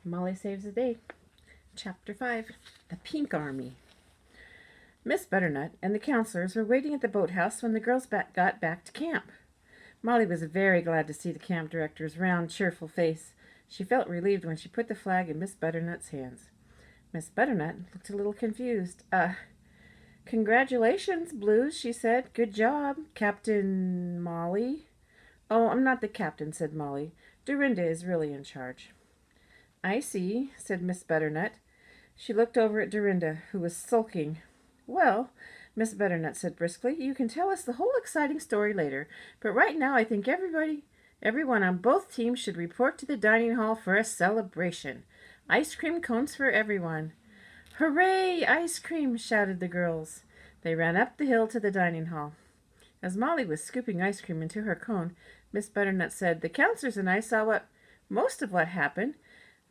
Molly Saves the Day. Chapter 5. The Pink Army. Miss Butternut and the counselors were waiting at the boathouse when the girls got back to camp. Molly was very glad to see the camp director's round, cheerful face. She felt relieved when she put the flag in Miss Butternut's hands. Miss Butternut looked a little confused. Congratulations, Blues, she said. Good job, Captain Molly. Oh, I'm not the captain, said Molly. Dorinda is really in charge. I see, said Miss Butternut. She looked over at Dorinda, who was sulking. Well, Miss Butternut said briskly, you can tell us the whole exciting story later, but right now I think everyone on both teams should report to the dining hall for a celebration. Ice cream cones for everyone. Hooray, ice cream, shouted the girls. They ran up the hill to the dining hall. As Molly was scooping ice cream into her cone, Miss Butternut said, the counselors and I saw most of what happened,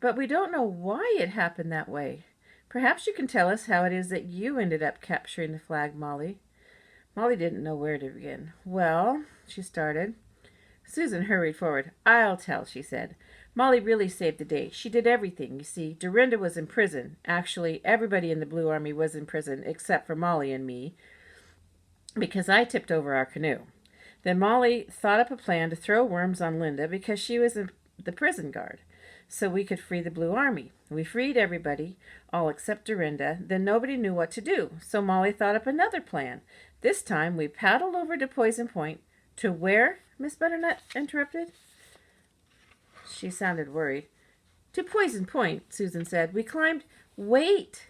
but we don't know why it happened that way. Perhaps you can tell us how it is that you ended up capturing the flag, Molly. Molly didn't know where to begin. Well, she started. Susan hurried forward. I'll tell, she said. Molly really saved the day. She did everything, you see. Dorinda was in prison. Actually, everybody in the Blue Army was in prison, except for Molly and me, because I tipped over our canoe. Then Molly thought up a plan to throw worms on Linda because she was the prison guard, so we could free the Blue Army. We freed everybody, all except Dorinda. Then nobody knew what to do, so Molly thought up another plan. This time we paddled over to Poison Point. To where? Miss Butternut interrupted. She sounded worried. To Poison Point, Susan said. We climbed. Wait,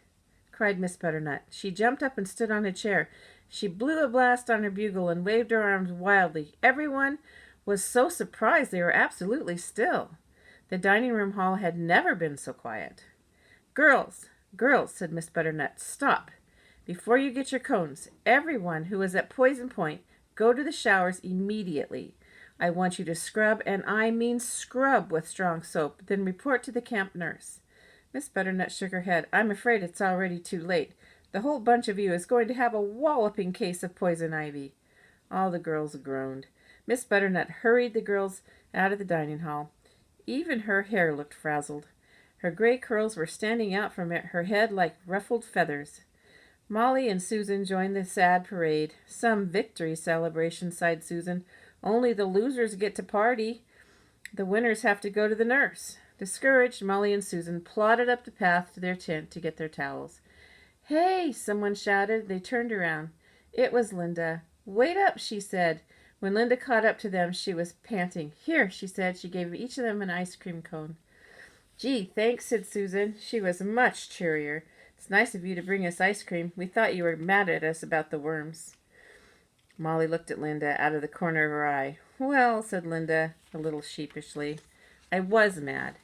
cried Miss Butternut. She jumped up and stood on a chair. She blew a blast on her bugle and waved her arms wildly. Everyone was so surprised they were absolutely still. The dining room hall had never been so quiet. Girls, said Miss Butternut, stop. Before you get your cones, everyone who is at Poison Point, go to the showers immediately. I want you to scrub, and I mean scrub, with strong soap, then report to the camp nurse. Miss Butternut shook her head. I'm afraid it's already too late. The whole bunch of you is going to have a walloping case of poison ivy. All the girls groaned. Miss Butternut hurried the girls out of the dining hall. Even her hair looked frazzled. Her gray curls were standing out from her head like ruffled feathers. Molly and Susan joined the sad parade. Some victory celebration, sighed Susan. Only the losers get to party. The winners have to go to the nurse. Discouraged, Molly and Susan plodded up the path to their tent to get their towels. Hey, someone shouted. They turned around. It was Linda. Wait up, she said. When Linda caught up to them, she was panting. Here, she said. She gave each of them an ice cream cone. Gee, thanks, said Susan. She was much cheerier. It's nice of you to bring us ice cream. We thought you were mad at us about the worms. Molly looked at Linda out of the corner of her eye. Well, said Linda, a little sheepishly, I was mad.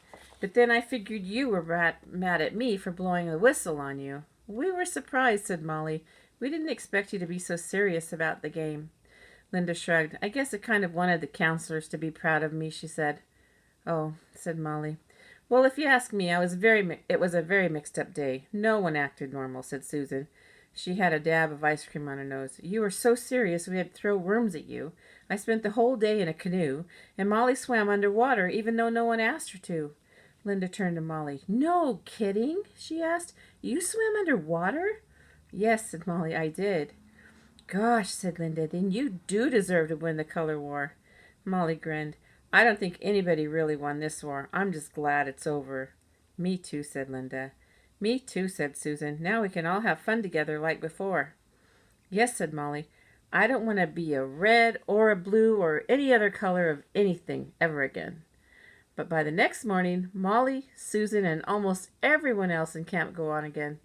But then I figured you were mad at me for blowing the whistle on you. We were surprised, said Molly. We didn't expect you to be so serious about the game. Linda shrugged. I guess I kind of wanted the counselors to be proud of me, she said. Oh, said Molly. Well, if you ask me, it was a very mixed-up day. No one acted normal, said Susan. She had a dab of ice cream on her nose. You were so serious we had to throw worms at you. I spent the whole day in a canoe, and Molly swam underwater even though no one asked her to. Linda turned to Molly. No kidding? She asked. You swam underwater? Yes, said Molly, I did. Gosh, said Linda, then you do deserve to win the color war. Molly grinned. I don't think anybody really won this war. I'm just glad it's over. Me too, said Linda. Me too, said Susan. Now we can all have fun together like before. Yes, said Molly. I don't want to be a red or a blue or any other color of anything ever again. But by the next morning, Molly, Susan, and almost everyone else in Camp Go On Again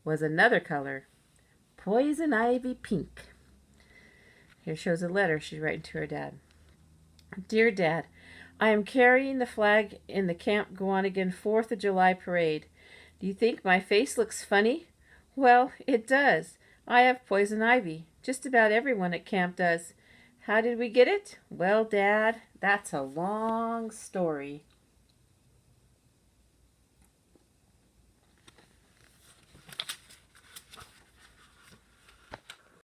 was another color. Poison ivy pink. Here shows a letter she's writing to her dad. Dear Dad, I am carrying the flag in the Camp Go On Again 4th of July parade. Do you think my face looks funny? Well, it does. I have poison ivy. Just about everyone at camp does. How did we get it? Well, Dad, that's a long story.